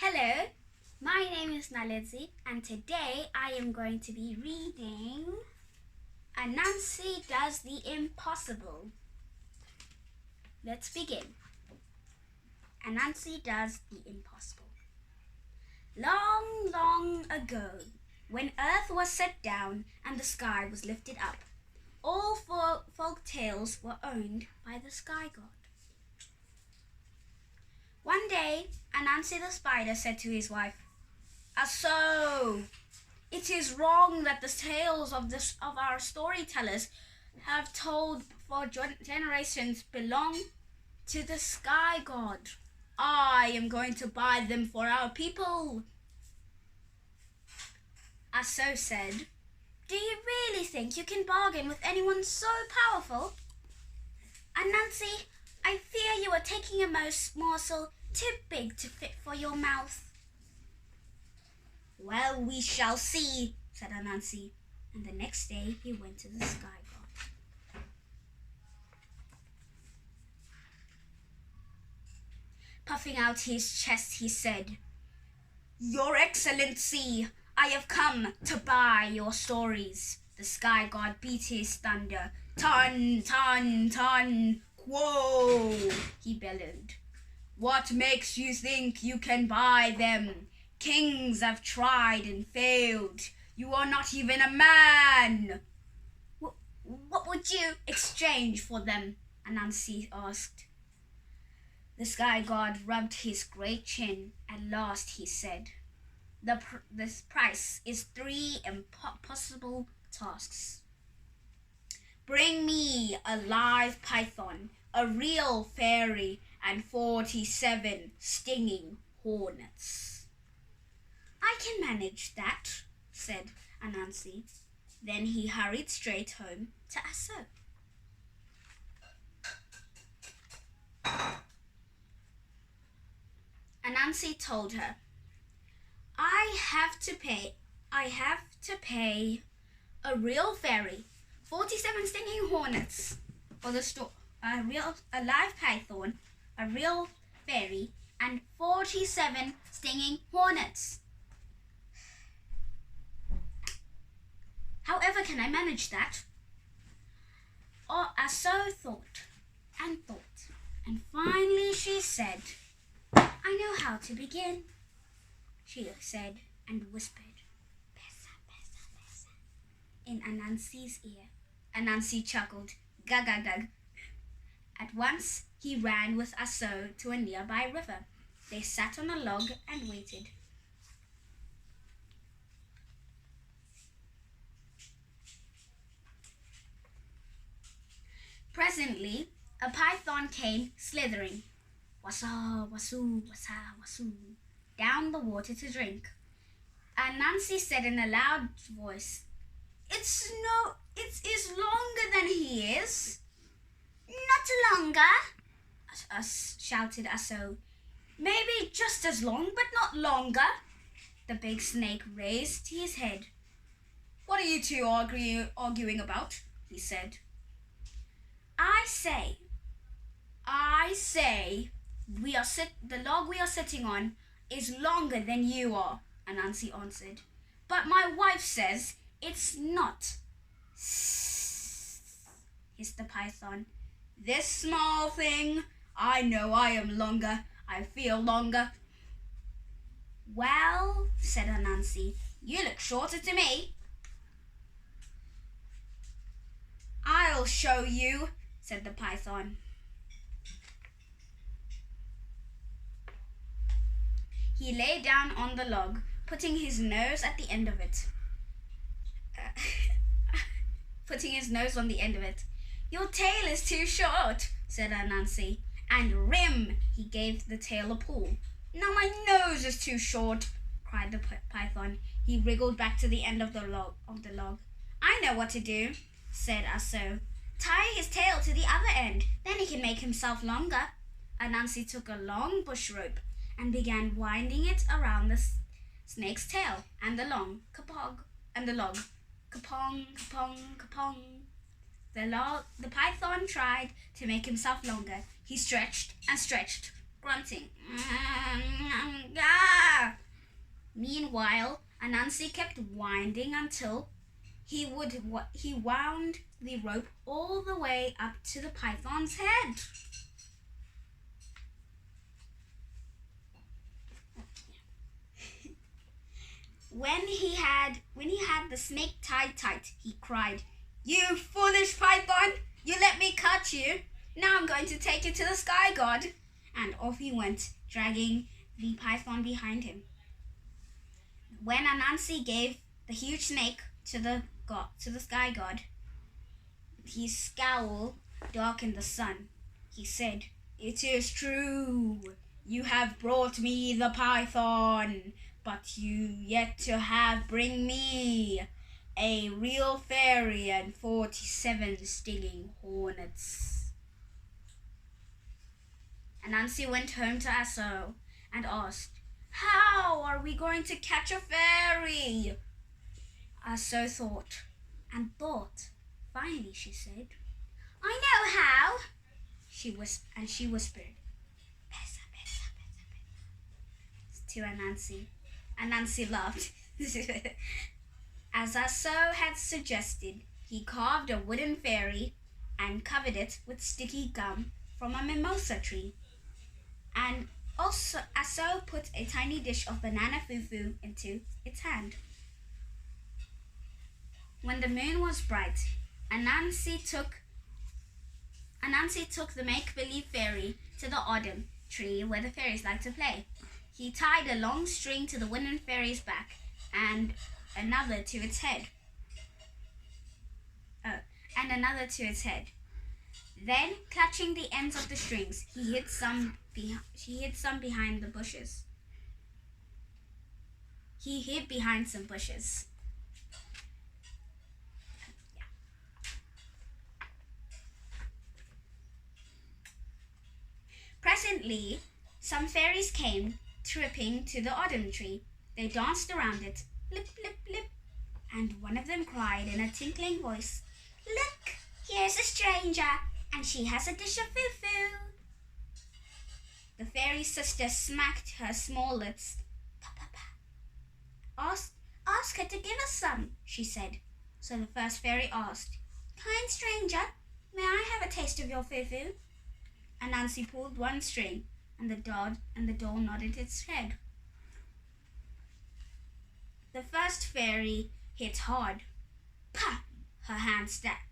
Hello, my name is Naledzi and today I am going to be reading Anansi Does the Impossible. Let's begin. Anansi Does the Impossible. Long, long ago, when earth was set down and the sky was lifted up, all folk tales were owned by the sky god. One day, Anansi the spider said to his wife, "So, it is wrong that the tales of our storytellers have told for generations belong to the sky god. I am going to buy them for our people." So said, "Do you really think you can bargain with anyone so powerful? Anansi, I fear you are taking a morsel too big to fit for your mouth." "Well, we shall see," said Anansi, and the next day he went to the sky god. Puffing out his chest, he said, "Your Excellency, I have come to buy your stories." The sky god beat his thunder. "Ton, ton, ton, quo," he bellowed. "What makes you think you can buy them? Kings have tried and failed. You are not even a man." What would you exchange for them?" Anansi asked. The sky god rubbed his great chin. At last he said, "This price is 3 impossible tasks. Bring me a live python, a real fairy, and 47 stinging hornets." "I can manage that," said Anansi. Then he hurried straight home to Aso. Anansi told her, I have to pay a real fairy, 47 stinging hornets for the a live python, a real fairy, and 47 stinging hornets. However can I manage that?" Aso thought, and finally she said, "I know how to begin," she said and whispered, "Pesa, pesa, pesa," in Anansi's ear. Anansi chuckled, "Gag, gag, gag." At once he ran with Aso to a nearby river. They sat on a log and waited. Presently, a python came slithering, wassa, wasu, wassa, wasu, down the water to drink. Anansi said in a loud voice, It is longer than he is." "Not longer," shouted Aso. "Maybe just as long, but not longer." The big snake raised his head. "What are you two arguing about?" he said. I say, the log we are sitting on is longer than you are," Anansi answered. "But my wife says it's not." hissed the python. "This small thing, I know I am longer. I feel longer." "Well," said Anansi, "you look shorter to me." "I'll show you," said the python. He lay down on the log, putting his nose at the end of it. "Your tail is too short," said Anansi, and rim, he gave the tail a pull. "Now my nose is too short," cried the python. He wriggled back to the end of the log. "I know what to do," said Aso. "Tie his tail to the other end, then he can make himself longer." Anansi took a long bush rope and began winding it around the snake's tail and the log. Kapong, kapong, kapong. The python tried to make himself longer. He stretched and stretched, grunting. Meanwhile, Anansi kept winding until he wound the rope all the way up to the python's head. When he had the snake tied tight, he cried, "You foolish python! You let me cut you! Now I'm going to take you to the sky god!" And off he went, dragging the python behind him. When Anansi gave the huge snake to the sky god, his scowl darkened the sun. He said, "It is true. You have brought me the python, but you yet to bring me a real fairy and 47 stinging hornets." Anansi went home to Aso and asked, "How are we going to catch a fairy?" Aso thought and thought. Finally she said, "I know how." She whispered, "Pesa, pesa, pesa, pesa," to Anansi. Anansi laughed. As Aso had suggested, he carved a wooden fairy and covered it with sticky gum from a mimosa tree. And also Aso put a tiny dish of banana fufu into its hand. When the moon was bright, Anansi took the make-believe fairy to the autumn tree where the fairies like to play. He tied a long string to the wooden fairy's back and another to its head. Then, clutching the ends of the strings, he hid some behind the bushes. He hid behind some bushes. Presently, some fairies came tripping to the autumn tree. They danced around it, blip, blip, blip, and one of them cried in a tinkling voice, "Look, here's a stranger, and she has a dish of fufu." The fairy sister smacked her small lips. "Pa, pa, pa. Ask her to give us some," she said. So the first fairy asked, "Kind stranger, may I have a taste of your fufu?" Anansi pulled one string, and the doll nodded its head. The first fairy hit hard. "Pah!" Her hand stabbed.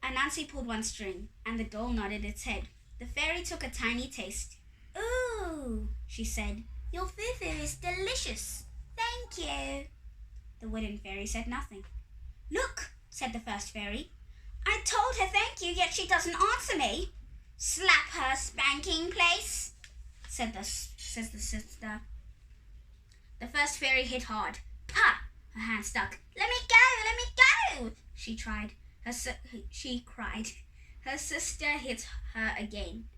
Anansi pulled one string, and the doll nodded its head. The fairy took a tiny taste. "Ooh," she said, "your fufu is delicious. Thank you." The wooden fairy said nothing. "Look," said the first fairy. "I told her thank you, yet she doesn't answer me." "Slap her spanking place," says the sister. The first fairy hit hard. "Pa!" Her hand stuck. Let me go, she cried. Her sister hit her again.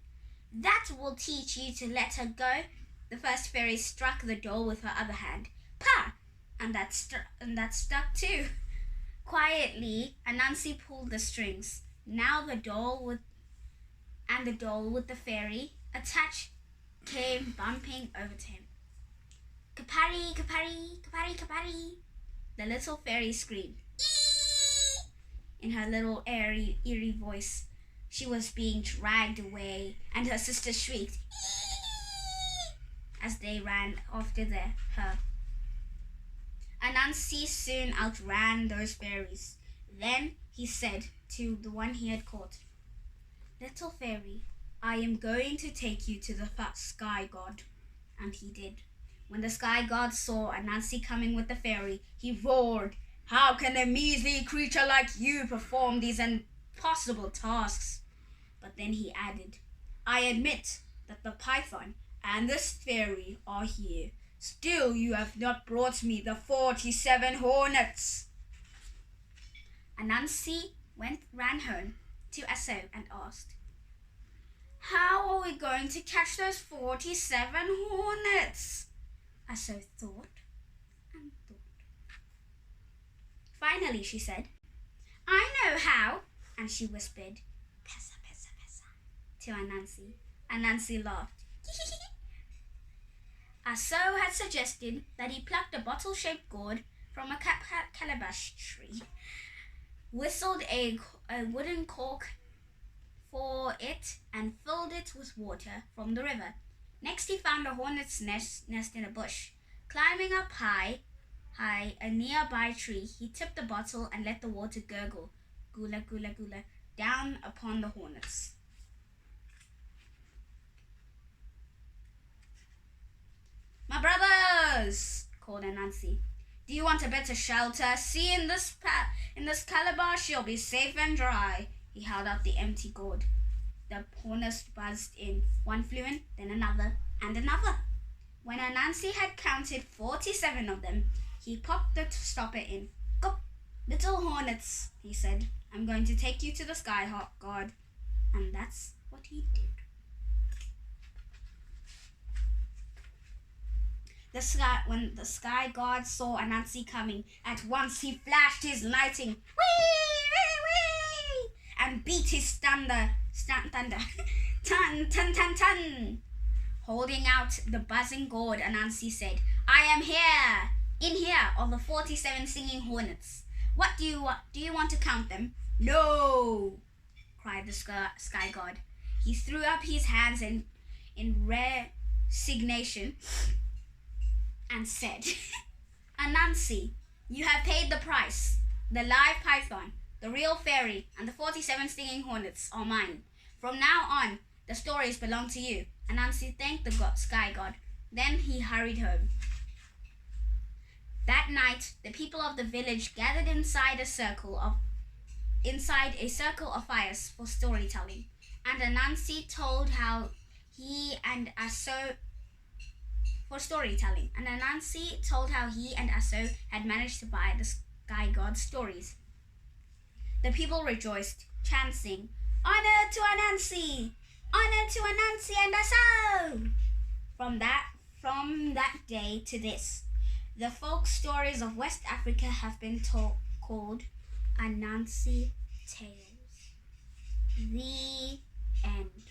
"That will teach you to let her go." The first fairy struck the doll with her other hand. "Pa!" And that stuck too. Quietly, Anansi pulled the strings. Now the doll with the fairy attached came bumping over to him. "Kapari, kapari, kapari, kapari." The little fairy screamed, "Eee!" in her little eerie voice. She was being dragged away, and her sister shrieked, "Eee!" as they ran after her. Anansi soon outran those fairies. Then he said to the one he had caught, "Little fairy, I am going to take you to the sky god." And he did. When the sky god saw Anansi coming with the fairy, he roared, "How can a measly creature like you perform these impossible tasks?" But then he added, "I admit that the python and this fairy are here. Still, you have not brought me the 47 hornets." Anansi ran home to Aso and asked, "How are we going to catch those 47 hornets?" Aso thought and thought. Finally, she said, "I know how," and she whispered, "Pesa, pesa, pesa," to Anansi. Anansi laughed. Aso had suggested that he plucked a bottle-shaped gourd from a calabash tree, whistled a wooden cork for it, and filled it with water from the river. Next he found a hornet's nest in a bush. Climbing up high a nearby tree, he tipped the bottle and let the water gurgle, gula gula gula, down upon the hornets. "My brothers," called Anansi, "do you want a better shelter? See, in this calabash you'll be safe and dry." He held out the empty gourd. The hornets buzzed in. One flew in, then another, and another. When Anansi had counted 47 of them, he popped the stopper in. "Go, little hornets," he said. "I'm going to take you to the sky god." And that's what he did. When the sky god saw Anansi coming, at once he flashed his lightning, wee, wee, wee, and beat his thunder, tun, tun, tun, tun. Holding out the buzzing gourd, Anansi said, "I am here. In here are the 47 singing hornets. What do you want? Do you want to count them?" "No," cried the sky god. He threw up his hands in resignation and said, "Anansi, you have paid the price. The live python, the real fairy, and the 47 stinging hornets are mine. From now on, the stories belong to you." Anansi thanked the sky god. Then he hurried home. That night, the people of the village gathered inside a circle of fires for storytelling, and Anansi told how he and Aso had managed to buy the sky god's stories. The people rejoiced, chanting, "Honor to Anansi! Honor to Anansi and Aso!" From that day to this, the folk stories of West Africa have been called Anansi tales. The end.